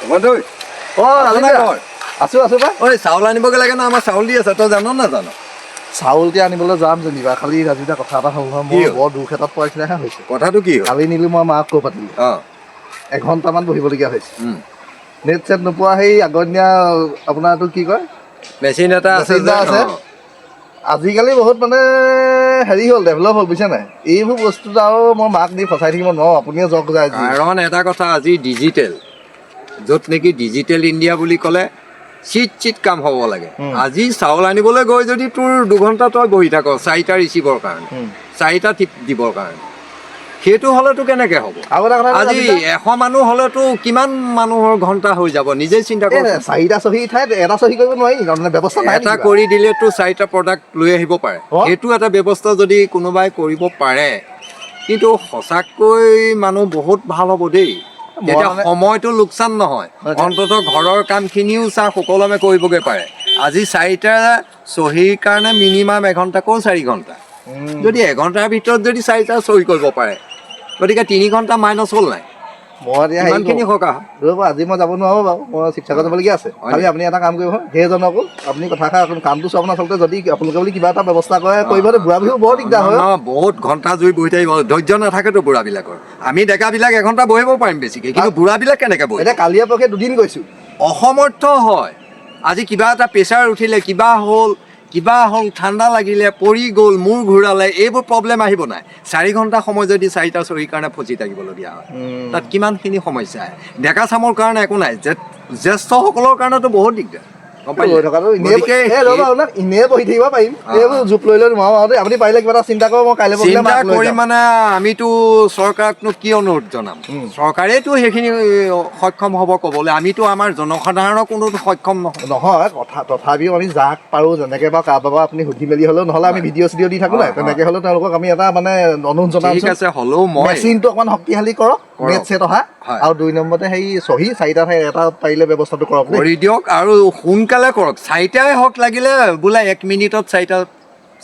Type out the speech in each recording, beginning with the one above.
বন্ধু আছো আছো বা ঐ চাউল আনিবগৈ লাগে ন আমাৰ চাউল দি আছে তই জান নাজানো চাউলকে আনিবলৈ যাম যেনিবা খালি ৰাজিতা কথা এটা হ'ল নহয় মোৰ বৰ দুখ এটাত পৰাইছিলেহে হৈছে কথাটো কি হ'ল কালি নিলো মই মাক কৈ পাতিলো অঁ এঘণ্টামান বহিবলগীয়া হৈছে নেট চেট নোপোৱা সেই আগৰ দিনীয়া আপোনাৰটো কি কয় মেচিন এটা আছে মেচিন এটা আছে আজিকালি বহুত মানে হেৰি হ'ল ডেভেলপ হ'ল বুজিছে নাই এইবোৰ বস্তুটো আৰু মই মাক দি ফচাই থাকিব নোৱাৰোঁ আপুনিয়ে যাওক যায় কাৰণ এটা কথা আজি ডিজিটেল য'ত নেকি ডিজিটেল ইণ্ডিয়া বুলি ক'লে চিট কাম হ'ব লাগে আজি চাউল আনিবলৈ গৈ যদি তোৰ দুঘণ্টা তই বহি থাক 4টা ৰিচিভৰ কাৰণে 4টা টিপ দিবৰ কাৰণে সেইটো হ'লেতো কেনেকৈ হ'ব আজি 100 মানুহ হ'লেতো কিমান মানুহৰ ঘণ্টা হৈ যাব নিজেই চিন্তা কৰ 4টা চহী ঠাইত এটা চহী কৰিব নোৱাৰি ব্যৱস্থা নাই এটা কৰি দিলেতো 4টা প্ৰডাক্ট লৈ আহিব পাৰে সেইটো এটা ব্যৱস্থা যদি কোনোবাই কৰিব পাৰে কিন্তু সঁচাকৈ মানুহ বহুত ভাল হ'ব দেই তেতিয়া সময়টো লোকচান নহয় অন্ততঃ ঘৰৰ কামখিনিও সুকলমে কৰিবগৈ পাৰে আজি 4টা চহীৰ কাৰণে মিনিমাম এঘণ্টাকৈ 4 ঘণ্টা যদি এঘণ্টাৰ ভিতৰত যদি 4টা চহী কৰিব পাৰে গতিকে 3 ঘণ্টা মাইনাছ হ'ল নাই ইমানখিনি সকাহ ৰ'ব আজি মই যাব নোৱাৰোঁ বাৰু মই শিৱসাগৰ যাবলগীয়া আছে খালি আপুনি এটা কাম কৰিব সেইজনকো আপুনি কথা কামটো চাওক আচলতে যদি আপোনালোকে বুলি কিবা এটা ব্যৱস্থা কৰে কৰিব বুঢ়া বিহু বৰ দিগদাৰ হয় বহুত ঘণ্টা জুই বহি থাকিব ধৈৰ্য নাথাকেতো বুঢ়াবিলাকৰ আমি ডেকাবিলাক এঘণ্টা বহিব পাৰিম বেছিকৈ কিন্তু বুঢ়াবিলাক কেনেকৈ বহিব এতিয়া কালিয়ে পৰহি দুদিন গৈছোঁ অসমৰ্থ হয় আজি কিবা এটা প্ৰেছাৰ উঠিলে কিবা হ'ল ঠাণ্ডা লাগিলে পৰি গ'ল মূৰ ঘূৰালে এইবোৰ প্ৰব্লেম আহিব নাই 4 ঘণ্টা সময় যদি 4টা চহীৰ কাৰণে ফচি থাকিবলগীয়া হয় তাত কিমানখিনি সমস্যা আহে ডেকা চামৰ কাৰণে একো নাই জ্যেষ্ঠসকলৰ কাৰণেতো বহুত দিগদাৰ এনেই বহি থাকিব পাৰিম এইবোৰ জোপ লৈ নোৱাৰো আৰু আপুনি পাৰিলে কিবা এটা চিন্তা কৰক মই কাইলৈ চিন্তা কৰি মানে আমিতো চৰকাৰকনো কি অনুৰোধ জনাম চৰকাৰেতো সেইখিনি সক্ষম হ'ব ক'বলৈ আমিতো আমাৰ জনসাধাৰণৰ কোনো সক্ষম নহয় কথা তথাপিও আমি যাক পাৰোঁ যেনেকৈ বা কাৰোবাৰ আপুনি সুধি মেলি হ'লেও নহ'লে আমি ভিডিঅ' চিডিঅ' দি থাকোঁ নাই তেনেকৈ হ'লেও তেওঁলোকক আমি এটা মানে অনুৰোধ জনাম ঠিক আছে হ'লেও মই মেচিনটো অকণমান শক্তিশালী কৰক নেট চেট অহা আৰু 2 নম্বৰতে সেই চহী 4টা ঠাই এটা পাৰিলে ব্যৱস্থাটো কৰক কৰি দিয়ক আৰু সোনকালে কৰক 4টাই হওক লাগিলে বোলে 1 মিনিটত 4টা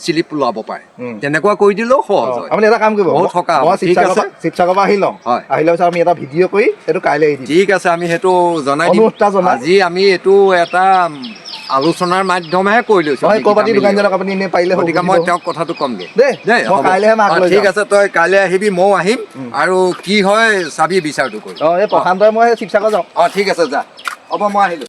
স্লিপ ওলাব পাৰে তেনেকুৱা কৰি দিলেও সহজ হয় আপুনি এটা কাম কৰিব বহুত সকাহ শিৱসাগৰৰ পৰা আহি লওঁ আহিলে পিছত আমি এটা ভিডিঅ' কৰি সেইটো কাইলৈ এৰি দিম ঠিক আছে আমি সেইটো জনাই দিম আজি আমি এইটো এটা আলোচনাৰ মাধ্যমেহে কৰি লৈছোঁ আপুনি এনেই পাৰিলে গতিকে মই তেওঁক কথাটো ক'মগৈ দেই কাইলৈহে মাক লৈ ঠিক আছে তই কাইলৈ আহিবি ময়ো আহিম আৰু কি হয় চাবি বিচাৰটো কৰি এই প্ৰশান্তই মই শিৱসাগৰ যাওঁ ঠিক আছে যা হ'ব মই আহিলোঁ